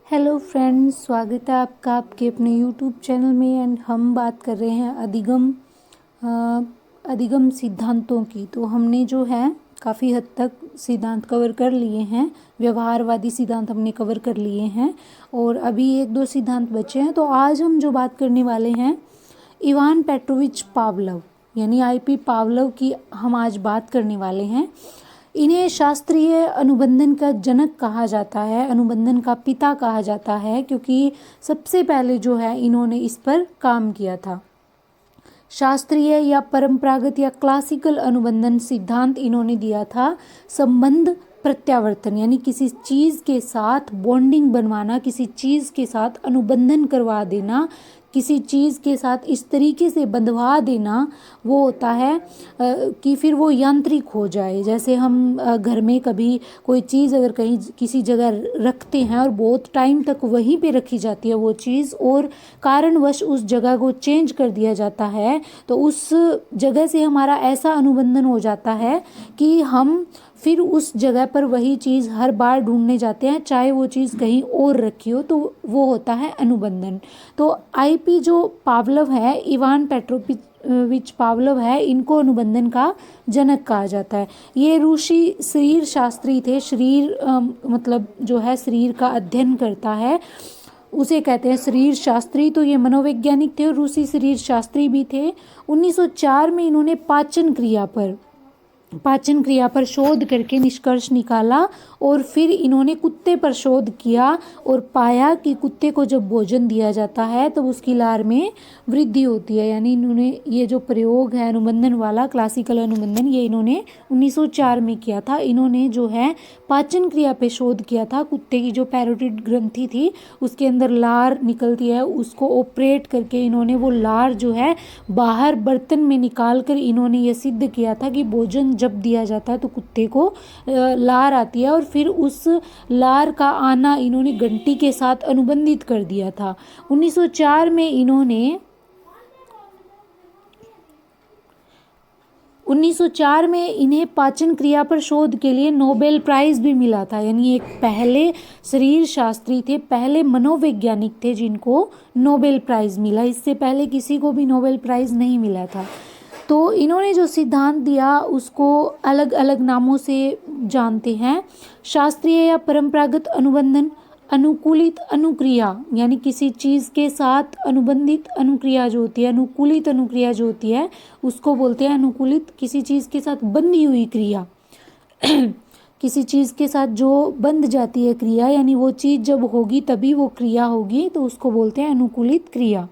Hello friends, स्वागत है आपका आपके अपने यूट्यूब चैनल में। एंड हम बात कर रहे हैं अधिगम सिद्धांतों की। तो हमने जो है काफ़ी हद तक सिद्धांत कवर कर लिए हैं, व्यवहारवादी सिद्धांत हमने कवर कर लिए हैं और अभी एक दो सिद्धांत बचे हैं। तो आज हम जो बात करने वाले हैं इवान पेट्रोविच पावलोव यानी आईपी पावलोव की हम आज बात करने वाले हैं। इन्हें शास्त्रीय अनुबंधन का जनक कहा जाता है, अनुबंधन का पिता कहा जाता है, क्योंकि सबसे पहले जो है इन्होंने इस पर काम किया था। शास्त्रीय या परंपरागत या क्लासिकल अनुबंधन सिद्धांत इन्होंने दिया था। संबंध प्रत्यावर्तन यानी किसी चीज़ के साथ बॉन्डिंग बनवाना, किसी चीज़ के साथ अनुबंधन करवा देना, किसी चीज़ के साथ इस तरीके से बंधवा देना, वो होता है कि फिर वो यांत्रिक हो जाए। जैसे हम घर में कभी कोई चीज़ अगर कहीं किसी जगह रखते हैं और बहुत टाइम तक वहीं पे रखी जाती है वो चीज़, और कारणवश उस जगह को चेंज कर दिया जाता है, तो उस जगह से हमारा ऐसा अनुबंधन हो जाता है कि हम फिर उस जगह पर वही चीज़ हर बार ढूंढने जाते हैं, चाहे वो चीज़ कहीं और रखी हो। तो वो होता है अनुबंधन। तो आईपी जो पावलोव है, इवान पेट्रोविच पावलोव है, इनको अनुबंधन का जनक कहा जाता है। ये रूसी शरीर शास्त्री थे। शरीर मतलब जो है शरीर का अध्ययन करता है, उसे कहते हैं शरीर शास्त्री। तो ये मनोवैज्ञानिक थे और रूसी शरीर शास्त्री भी थे। 1904 में इन्होंने पाचन क्रिया पर शोध करके निष्कर्ष निकाला और फिर इन्होंने कुत्ते पर शोध किया और पाया कि कुत्ते को जब भोजन दिया जाता है तब उसकी लार में वृद्धि होती है। यानी इन्होंने ये जो प्रयोग है अनुबंधन वाला, क्लासिकल अनुबंधन, ये इन्होंने 1904 में किया था। इन्होंने जो है पाचन क्रिया पे शोध किया था। कुत्ते की जो पैरोटिड ग्रंथि थी उसके अंदर लार निकलती है, उसको ऑपरेट करके इन्होंने वो लार जो है बाहर बर्तन में निकाल कर इन्होंने ये सिद्ध किया था कि भोजन जब दिया जाता है तो कुत्ते को लार आती है, और फिर उस लार का आना इन्होंने घंटी के साथ अनुबंधित कर दिया था। 1904 में इन्हें पाचन क्रिया पर शोध के लिए नोबेल प्राइज भी मिला था। यानी एक पहले शरीर शास्त्री थे, पहले मनोवैज्ञानिक थे जिनको नोबेल प्राइज मिला। इससे पहले किसी को भी नोबेल प्राइज नहीं मिला था। तो इन्होंने जो सिद्धांत दिया उसको अलग अलग नामों से जानते हैं। शास्त्रीय या परंपरागत अनुबंधन, अनुकूलित अनुक्रिया यानी किसी चीज़ के साथ अनुबंधित अनुक्रिया जो होती है, अनुकूलित अनुक्रिया जो होती है उसको बोलते हैं अनुकूलित। किसी चीज़ के साथ बंधी हुई क्रिया किसी चीज़ के साथ जो बंध जाती है क्रिया, यानी वो चीज़ जब होगी तभी वो क्रिया होगी, तो उसको बोलते हैं अनुकूलित क्रिया।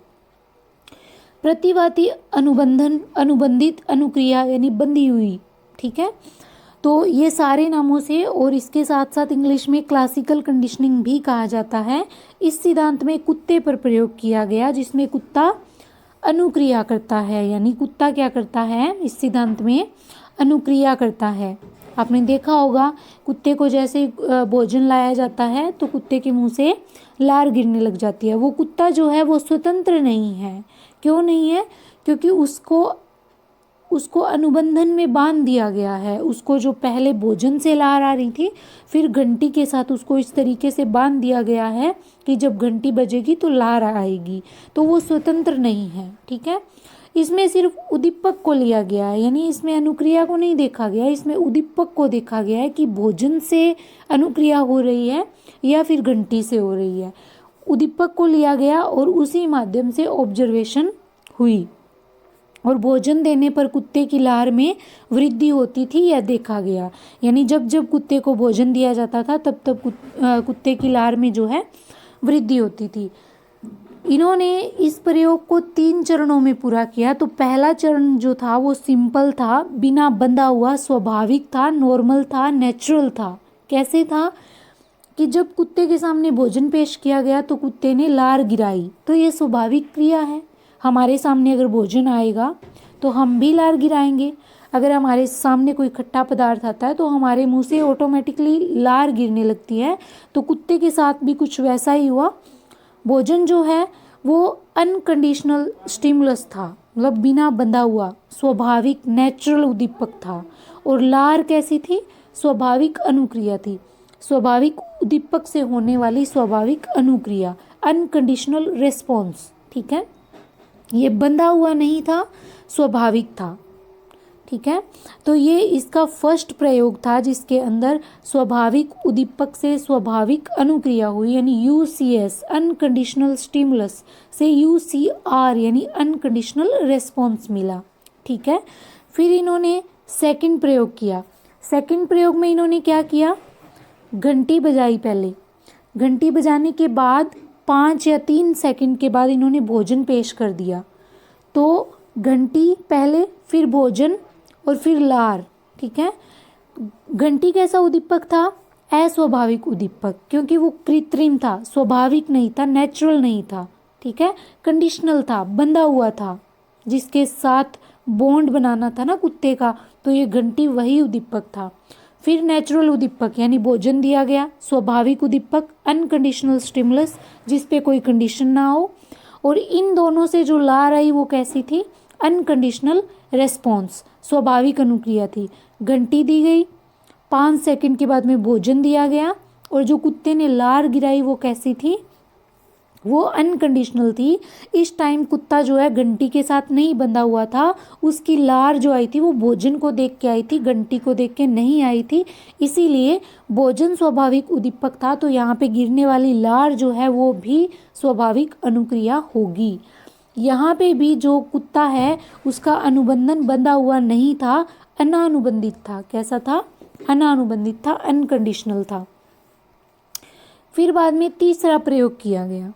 प्रतिवादी अनुबंधन, अनुबंधित अनुक्रिया यानी बंधी हुई। ठीक है, तो ये सारे नामों से, और इसके साथ साथ इंग्लिश में क्लासिकल कंडीशनिंग भी कहा जाता है। इस सिद्धांत में कुत्ते पर प्रयोग किया गया, जिसमें कुत्ता अनुक्रिया करता है। यानी कुत्ता क्या करता है इस सिद्धांत में, अनुक्रिया करता है। आपने देखा होगा कुत्ते को जैसे भोजन लाया जाता है तो कुत्ते के मुंह से लार गिरने लग जाती है। वो कुत्ता जो है वो स्वतंत्र नहीं है। क्यों नहीं है? क्योंकि उसको अनुबंधन में बांध दिया गया है। उसको जो पहले भोजन से लार आ रही थी, फिर घंटी के साथ उसको इस तरीके से बांध दिया गया है कि जब घंटी बजेगी तो लार आएगी, तो वो स्वतंत्र नहीं है। ठीक है, इसमें सिर्फ उद्दीपक को लिया गया है, यानी इसमें अनुक्रिया को नहीं देखा गया, इसमें उद्दीपक को देखा गया है कि भोजन से अनुक्रिया हो रही है या फिर घंटी से हो रही है। उद्दीपक को लिया गया और उसी माध्यम से ऑब्जर्वेशन हुई, और भोजन देने पर कुत्ते की लार में वृद्धि होती थी, यह देखा गया। यानी जब जब कुत्ते को भोजन दिया जाता था तब तब कुत्ते की लार में जो है वृद्धि होती थी। इन्होंने इस प्रयोग को 3 चरणों में पूरा किया। तो पहला चरण जो था वो सिंपल था, बिना बंधा हुआ, स्वाभाविक था, नॉर्मल था, नेचुरल था। कैसे था कि जब कुत्ते के सामने भोजन पेश किया गया तो कुत्ते ने लार गिराई, तो ये स्वाभाविक क्रिया है। हमारे सामने अगर भोजन आएगा तो हम भी लार गिराएंगे। अगर हमारे सामने कोई खट्टा पदार्थ आता है तो हमारे मुंह से ऑटोमेटिकली लार गिरने लगती है। तो कुत्ते के साथ भी कुछ वैसा ही हुआ। भोजन जो है वो अनकंडीशनल स्टिमुलस था, मतलब बिना बंधा हुआ, स्वाभाविक नेचुरल उद्दीपक था। और लार कैसी थी? स्वाभाविक अनुक्रिया थी। स्वाभाविक उद्दीपक से होने वाली स्वाभाविक अनुक्रिया, अनकंडीशनल रिस्पॉन्स। ठीक है, ये बंधा हुआ नहीं था, स्वाभाविक था। ठीक है, तो ये इसका फर्स्ट प्रयोग था जिसके अंदर स्वाभाविक उद्दीपक से स्वाभाविक अनुक्रिया हुई, यानी यूसीएस अनकंडीशनल स्टिमुलस से यूसीआर यानी अनकंडीशनल रिस्पॉन्स मिला। ठीक है, फिर इन्होंने सेकंड प्रयोग किया। सेकंड प्रयोग में इन्होंने क्या किया, घंटी बजाई। पहले घंटी बजाने के बाद 5 या 3 सेकंड के बाद इन्होंने भोजन पेश कर दिया। तो घंटी पहले, फिर भोजन और फिर लार। ठीक है, घंटी कैसा उद्दीपक था, अस्वाभाविक उद्दीपक, क्योंकि वो कृत्रिम था, स्वाभाविक नहीं था, नेचुरल नहीं था। ठीक है, कंडीशनल था, बंधा हुआ था, जिसके साथ बॉन्ड बनाना था ना कुत्ते का, तो ये घंटी वही उद्दीपक था। फिर नेचुरल उद्दीपक यानी भोजन दिया गया, स्वाभाविक उद्दीपक अनकंडीशनल स्टिमुलस जिस पे कोई कंडीशन ना हो, और इन दोनों से जो लार आई वो कैसी थी, अनकंडीशनल रेस्पॉन्स, स्वाभाविक अनुक्रिया थी। घंटी दी गई, 5 सेकंड के बाद में भोजन दिया गया, और जो कुत्ते ने लार गिराई वो कैसी थी, वो अनकंडीशनल थी। इस टाइम कुत्ता जो है घंटी के साथ नहीं बंधा हुआ था, उसकी लार जो आई थी वो भोजन को देख के आई थी, घंटी को देख के नहीं आई थी। इसीलिए भोजन स्वाभाविक उद्दीपक था, तो यहाँ पे गिरने वाली लार जो है वो भी स्वाभाविक अनुक्रिया होगी। यहाँ पे भी जो कुत्ता है उसका अनुबंधन बंधा हुआ नहीं था, अनानुबंधित था। कैसा था, अनानुबंधित था, अनकंडीशनल था। फिर बाद में तीसरा प्रयोग किया गया,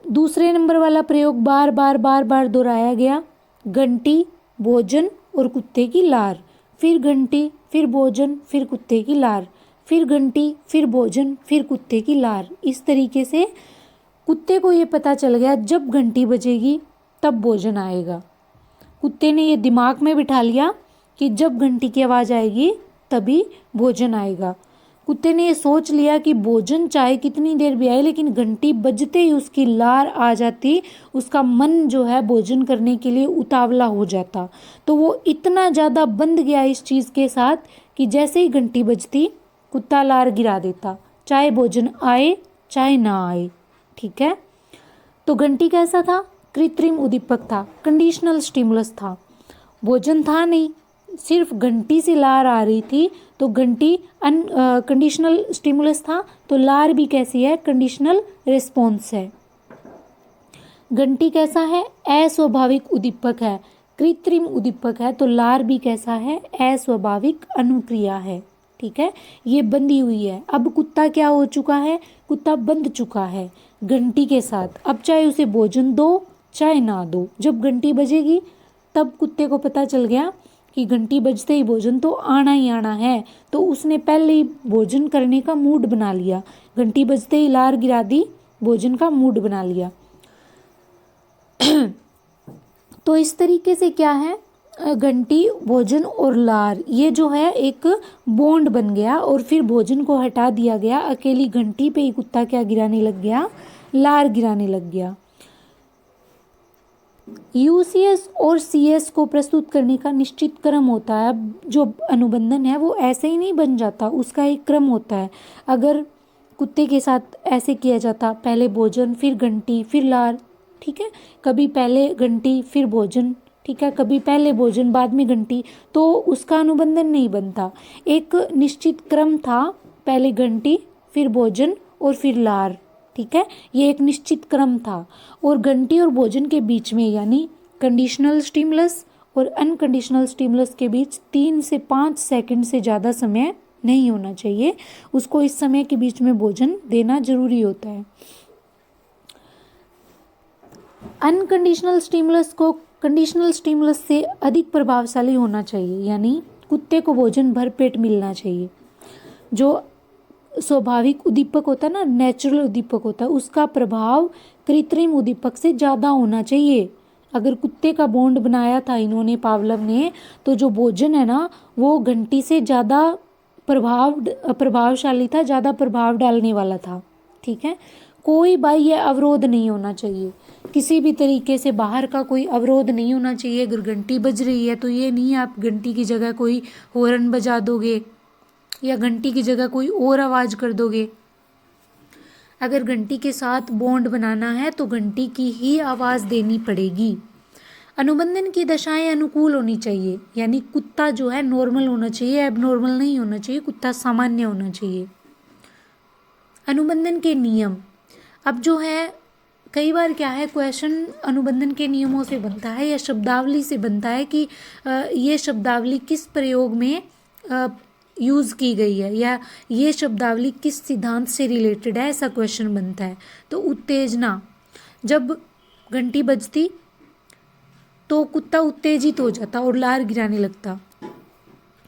दूसरे नंबर वाला प्रयोग बार बार दोहराया गया। घंटी, भोजन और कुत्ते की लार, फिर घंटी, फिर भोजन, फिर कुत्ते की लार, फिर घंटी, फिर भोजन, फिर कुत्ते की लार। इस तरीके से कुत्ते को ये पता चल गया जब घंटी बजेगी तब भोजन आएगा। कुत्ते ने ये दिमाग में बिठा लिया कि जब घंटी की आवाज़ आएगी तभी भोजन आएगा। कुत्ते ने ये सोच लिया कि भोजन चाहे कितनी देर भी आए, लेकिन घंटी बजते ही उसकी लार आ जाती, उसका मन जो है भोजन करने के लिए उतावला हो जाता। तो वो इतना ज़्यादा बंध गया इस चीज़ के साथ कि जैसे ही घंटी बजती कुत्ता लार गिरा देता, चाहे भोजन आए चाहे ना आए। ठीक है, तो घंटी कैसा था, कृत्रिम उद्दीपक था, कंडीशनल स्टिमुलस था, भोजन था नहीं, सिर्फ घंटी से लार आ रही थी, तो घंटी कंडीशनल स्टिमुलस था, तो लार भी कैसी है, कंडीशनल रिस्पॉन्स है। घंटी कैसा है, अस्वाभाविक उद्दीपक है, कृत्रिम उद्दीपक है, तो लार भी कैसा है, अस्वाभाविक अनुक्रिया है। ठीक है, ये बंधी हुई है। अब कुत्ता क्या हो चुका है, कुत्ता बंध चुका है घंटी के साथ। अब चाहे उसे भोजन दो चाहे ना दो, जब घंटी बजेगी तब कुत्ते को पता चल गया कि घंटी बजते ही भोजन तो आना ही आना है, तो उसने पहले ही भोजन करने का मूड बना लिया। घंटी बजते ही लार गिरा दी, भोजन का मूड बना लिया। तो इस तरीके से क्या है, घंटी, भोजन और लार, ये जो है एक बॉन्ड बन गया, और फिर भोजन को हटा दिया गया। अकेली घंटी पे ही कुत्ता क्या गिराने लग गया, लार गिराने लग गया। यूसीएस और सीएस को प्रस्तुत करने का निश्चित क्रम होता है। जो अनुबंधन है वो ऐसे ही नहीं बन जाता, उसका एक क्रम होता है। अगर कुत्ते के साथ ऐसे किया जाता, पहले भोजन फिर घंटी फिर लार, ठीक है, कभी पहले घंटी फिर भोजन, ठीक है, कभी पहले भोजन बाद में घंटी, तो उसका अनुबंधन नहीं बनता। एक निश्चित क्रम था, पहले घंटी फिर भोजन और फिर लार, ठीक है, ये एक निश्चित क्रम था। और घंटी और भोजन के बीच में यानी कंडीशनल स्टिमुलस और अनकंडीशनल स्टिमुलस के बीच 3 से 5 सेकंड से ज़्यादा समय नहीं होना चाहिए। उसको इस समय के बीच में भोजन देना जरूरी होता है। अनकंडीशनल स्टिमुलस को कंडीशनल स्टिमुलस से अधिक प्रभावशाली होना चाहिए, यानी कुत्ते को भोजन भरपेट मिलना चाहिए। जो स्वाभाविक उद्दीपक होता है ना, नेचुरल उद्दीपक होता है, उसका प्रभाव कृत्रिम उद्दीपक से ज़्यादा होना चाहिए। अगर कुत्ते का बॉन्ड बनाया था इन्होंने, पावलव ने, तो जो भोजन है ना वो घंटी से ज़्यादा प्रभावशाली था, ज़्यादा प्रभाव डालने वाला था। ठीक है, कोई बाह्य अवरोध नहीं होना चाहिए, किसी भी तरीके से बाहर का कोई अवरोध नहीं होना चाहिए। अगर घंटी बज रही है तो ये नहीं आप घंटी की जगह कोई हॉर्न बजा दोगे या घंटी की जगह कोई और आवाज़ कर दोगे। अगर घंटी के साथ बॉन्ड बनाना है तो घंटी की ही आवाज़ देनी पड़ेगी। अनुबंधन की दशाएं अनुकूल होनी चाहिए, यानी कुत्ता जो है नॉर्मल होना चाहिए, एबनॉर्मल नहीं होना चाहिए, कुत्ता सामान्य होना चाहिए। अनुबंधन के नियम, अब जो है कई बार क्या है क्वेश्चन अनुबंधन के नियमों से बनता है या शब्दावली से बनता है कि ये शब्दावली किस प्रयोग में यूज़ की गई है या ये शब्दावली किस सिद्धांत से रिलेटेड है, ऐसा क्वेश्चन बनता है। तो उत्तेजना, जब घंटी बजती तो कुत्ता उत्तेजित हो जाता और लार गिराने लगता।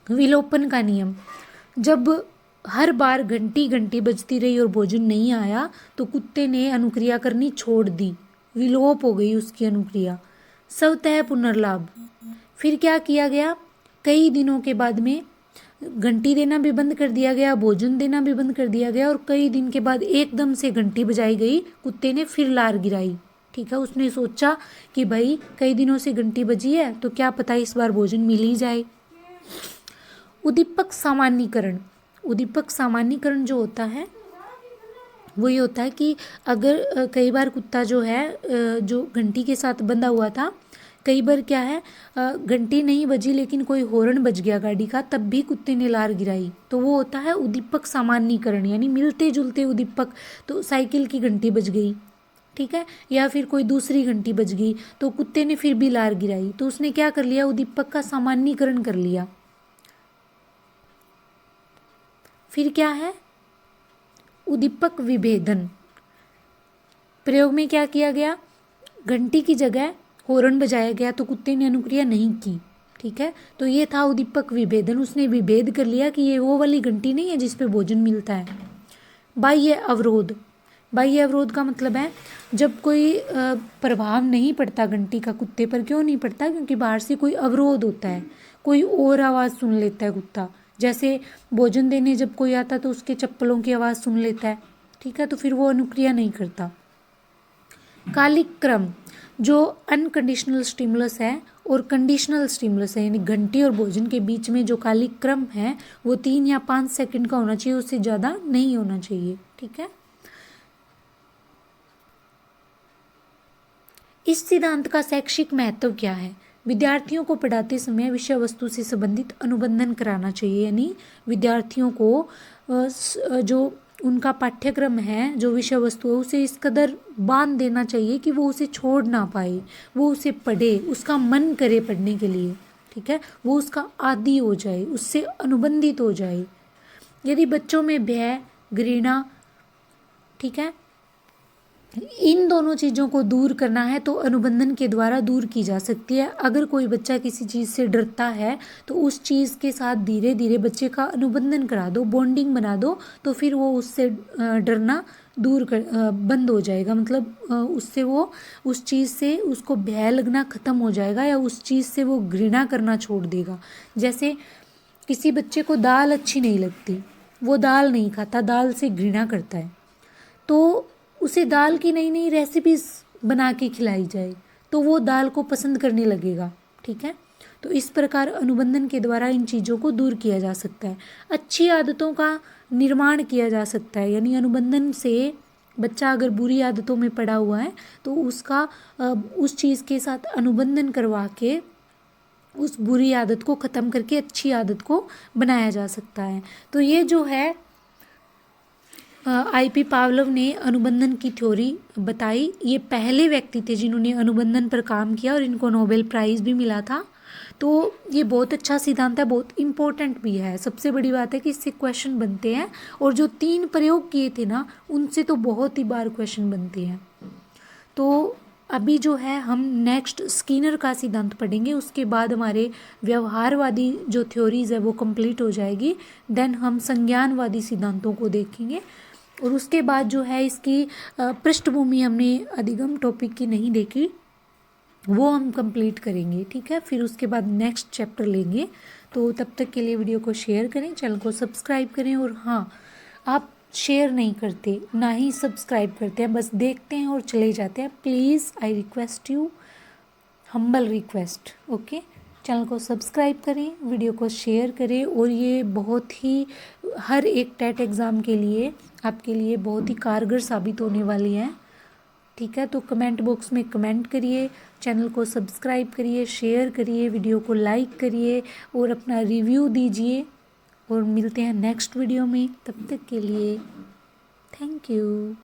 विलोपन का नियम, जब हर बार घंटी घंटी बजती रही और भोजन नहीं आया तो कुत्ते ने अनुक्रिया करनी छोड़ दी, विलोप हो गई उसकी अनुक्रिया। स्वतः पुनर्लाभ, फिर क्या किया गया, कई दिनों के बाद में घंटी देना भी बंद कर दिया गया, भोजन देना भी बंद कर दिया गया और कई दिन के बाद एकदम से घंटी बजाई गई, कुत्ते ने फिर लार गिराई। ठीक है, उसने सोचा कि भाई कई दिनों से घंटी बजी है तो क्या पता इस बार भोजन मिल ही जाए। उद्दीपक सामान्यीकरण, उद्दीपक सामान्यीकरण जो होता है वो ये होता है कि अगर कई बार कुत्ता जो है जो घंटी के साथ बंधा हुआ था, कई बार क्या है घंटी नहीं बजी लेकिन कोई हॉर्न बज गया गाड़ी का, तब भी कुत्ते ने लार गिराई, तो वो होता है उद्दीपक सामान्यीकरण, यानी मिलते जुलते उद्दीपक। तो साइकिल की घंटी बज गई, ठीक है, या फिर कोई दूसरी घंटी बज गई तो कुत्ते ने फिर भी लार गिराई, तो उसने क्या कर लिया, उद्दीपक का सामान्यीकरण कर लिया। फिर क्या है, उद्दीपक विभेदन, प्रयोग में क्या किया गया, घंटी की जगह हॉर्न बजाया गया तो कुत्ते ने अनुक्रिया नहीं की। ठीक है, तो ये था उद्दीपक विभेदन, उसने विभेद कर लिया कि ये वो वाली घंटी नहीं है जिस पे भोजन मिलता है। बाह्य अवरोध, बाह्य अवरोध का मतलब है जब कोई प्रभाव नहीं पड़ता घंटी का कुत्ते पर। क्यों नहीं पड़ता, क्योंकि बाहर से कोई अवरोध होता है, कोई और आवाज़ सुन लेता है कुत्ता, जैसे भोजन देने जब कोई आता तो उसके चप्पलों की आवाज़ सुन लेता है। ठीक है, तो फिर वो अनुक्रिया नहीं करता। कालिक क्रम, जो अनकंडीशनल स्टिमुलस है और कंडीशनल स्टिमुलस है, यानी घंटी और भोजन के बीच में जो कालिक क्रम है वो 3 या 5 सेकंड का होना चाहिए, उससे ज़्यादा नहीं होना चाहिए। ठीक है, इस सिद्धांत का शैक्षिक महत्व क्या है, विद्यार्थियों को पढ़ाते समय विषय वस्तु से संबंधित अनुबंधन कराना चाहिए, यानी विद्यार्थियों को जो उनका पाठ्यक्रम है, जो विषय वस्तु है, उसे इस कदर बांध देना चाहिए कि वो उसे छोड़ ना पाए, वो उसे पढ़े, उसका मन करे पढ़ने के लिए। ठीक है, वो उसका आदी हो जाए, उससे अनुबंधित हो जाए। यदि बच्चों में भय, घृणा, ठीक है, इन दोनों चीज़ों को दूर करना है तो अनुबंधन के द्वारा दूर की जा सकती है। अगर कोई बच्चा किसी चीज़ से डरता है तो उस चीज़ के साथ धीरे धीरे बच्चे का अनुबंधन करा दो, बॉन्डिंग बना दो, तो फिर वो उससे डरना दूर कर बंद हो जाएगा, मतलब उससे वो उस चीज़ से उसको भय लगना ख़त्म हो जाएगा या उस चीज़ से वो घृणा करना छोड़ देगा। जैसे किसी बच्चे को दाल अच्छी नहीं लगती, वो दाल नहीं खाता, दाल से घृणा करता है, तो उसे दाल की नई नई रेसिपीज बना के खिलाई जाए तो वो दाल को पसंद करने लगेगा। ठीक है, तो इस प्रकार अनुबंधन के द्वारा इन चीज़ों को दूर किया जा सकता है। अच्छी आदतों का निर्माण किया जा सकता है, यानी अनुबंधन से बच्चा अगर बुरी आदतों में पड़ा हुआ है तो उसका उस चीज़ के साथ अनुबंधन करवा के उस बुरी आदत को ख़त्म करके अच्छी आदत को बनाया जा सकता है। तो ये जो है IP पावलोव ने अनुबंधन की थ्योरी बताई। ये पहले व्यक्ति थे जिन्होंने अनुबंधन पर काम किया और इनको नोबेल प्राइज़ भी मिला था। तो ये बहुत अच्छा सिद्धांत है, बहुत इम्पोर्टेंट भी है। सबसे बड़ी बात है कि इससे क्वेश्चन बनते हैं और जो 3 प्रयोग किए थे ना उनसे तो बहुत ही बार क्वेश्चन बनते हैं। तो अभी जो है हम नेक्स्ट स्किनर का सिद्धांत पढ़ेंगे, उसके बाद हमारे व्यवहारवादी जो थ्योरीज़ है वो कंप्लीट हो जाएगी। देन हम संज्ञानवादी सिद्धांतों को देखेंगे और उसके बाद जो है इसकी पृष्ठभूमि हमने अधिगम टॉपिक की नहीं देखी, वो हम कंप्लीट करेंगे। ठीक है, फिर उसके बाद नेक्स्ट चैप्टर लेंगे। तो तब तक के लिए वीडियो को शेयर करें, चैनल को सब्सक्राइब करें। और हाँ, आप शेयर नहीं करते, ना ही सब्सक्राइब करते हैं, बस देखते हैं और चले जाते हैं। Please I request you, humble request, okay. Channel को सब्सक्राइब करें, वीडियो को शेयर करें और ये बहुत ही हर एक टेट एग्ज़ाम के लिए आपके लिए बहुत ही कारगर साबित होने वाली हैं। ठीक है, तो कमेंट बॉक्स में कमेंट करिए, चैनल को सब्सक्राइब करिए, शेयर करिए, वीडियो को लाइक करिए और अपना रिव्यू दीजिए। और मिलते हैं नेक्स्ट वीडियो में, तब तक के लिए थैंक यू।